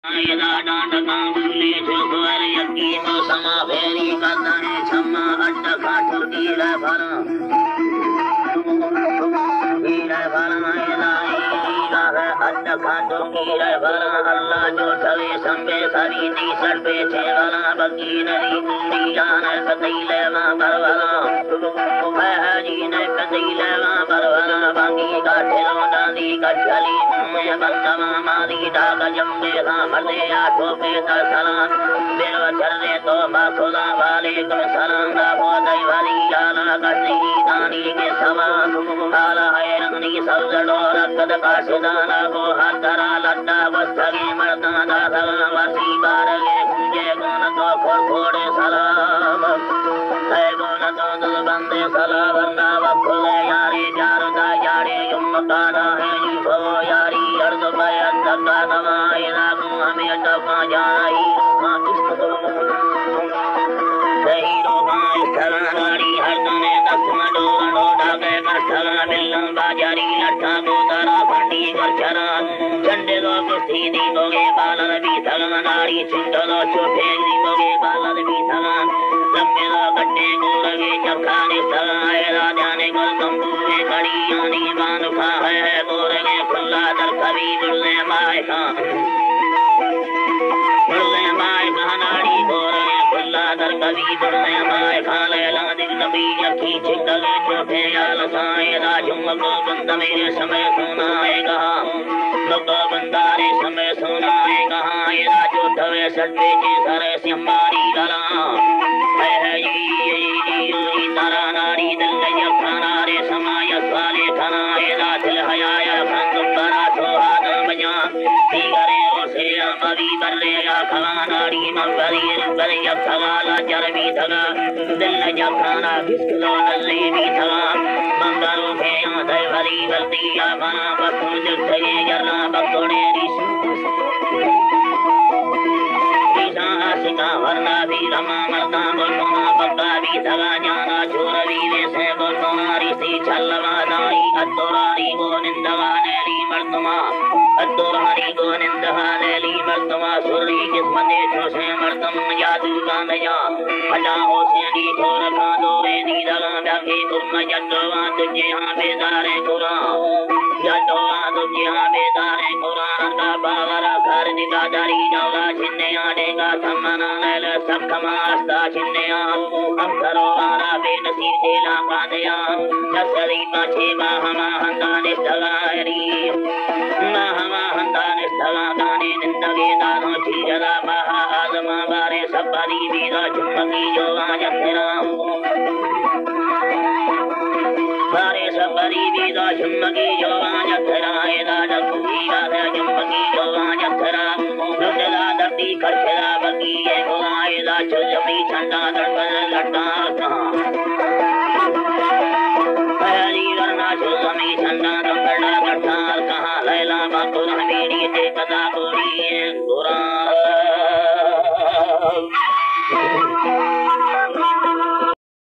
यदा डांडका बुले चोकर यज्ञी तो समा फेरी कदने छम्मा अड्ड खाटू कीड़ा भरा यदा है अड्ड खाटू कीड़ा भरा अल्लाह जो ठवे संबे सरी दी सड़ पे छेवला बकी नदी कुंडी जाने कतईले मां बरवला जी ने कतईले मां बरवला बाकी गाठे डांदी कचली में बंदमा मारी डाग जम्बे मर्दे आठों पे दरसलाम देव चरने तो बाखुदा वालेकुम सलाम राहो दैवरी जाना कटी दानी के समान आला है रंगनी सौजडो रक्कद काशिदाना को हतरा लड्डा वस्तगी मर्दा दासला वसी बारगे कुंजे गुण तो खोड़े सलाम है गुण तो दुल बंदे सलाम वंदा वफुले यारी जारुदा यारी युम्मकाना है युफो यारी अर्द बयन दक्का दवाई लागू हमें दक्का जाई सही रोगा स्थलानारी हरदने दस्म डोरा डागे करथला बिल्लम बाजारी लट्ठा गोदारा फंडी करचरा चंडे दो कुस्तीदी गोगे बालन भी थलानारी चिंटलो चोटे गोगे बालन भी थलान लम्बे दो गड्ढे गोलगे चपखाने स्थलाए राजाने गोल कंबूरे कड़ी यानी बानुखा है गोरगे खुल्ला दर कभी बुलने माए का बुलने माए कहानारी गोरगे खुल्ला दर कभी बुलने माए खाले लादिक नबी यकी चिकले चोटे याल साए राजुम को बंद मेरे समय सुनाएगा लोगो बंदारे समय सुनाएगा ये राजो धवे सट्टे के सरे सिंबारी गला है ये तारा नारी दिल यखानारे समाय साले खनाए रातिल हयाया खंगुबरा सोहाद बजा दीगरे ओसे अमरी बर्रे या खलानारी मंगरी बरे यखला जरमी धगा दिल यखाना बिस्कुलो नल्ले भी धगा मंगलो के आधे भरी गलतिया बना बकुल जगे जरा बकोड़े सिका वरना भी रमा मरता बोलना पक्का भी धगा जाना छोर भी वैसे बोलना ऋषि छलवा दाई अतोरारी गो निंदवा नेली मर्दमा अतोरारी गो निंदवा नेली मर्दमा सुरी किस्मते छोसे मर्दम जादू गानया हला हो सेनी छोर खा दो रे दी दगा जाके कुर्मा जटवा तुझे हां बेदारे कुरा जटवा तुझे हां बेदारे कुरा का बावरा कर निगादारी नौला छिन्ने आडेगा थमना ले सब कमास्ता छिन्ने अब करो आरा बेनसीब देला कादया नसरी पाछे बाहमा हंदाने स्थगारी महमा हंदाने स्थगाने निंदगे दानो चीजरा बाहा आदमा बारे सबरी बीदा झुमकी जो आजरा बारे सबरी बीदा झुमकी जो आजरा एदा जकुई गाधा झुमकी जो आजरा रुदला दती खरखरा बकी ए गोएदा चुजमी छंडा दरबल लटा हरी रना चुजमी छंडा दरबल लटा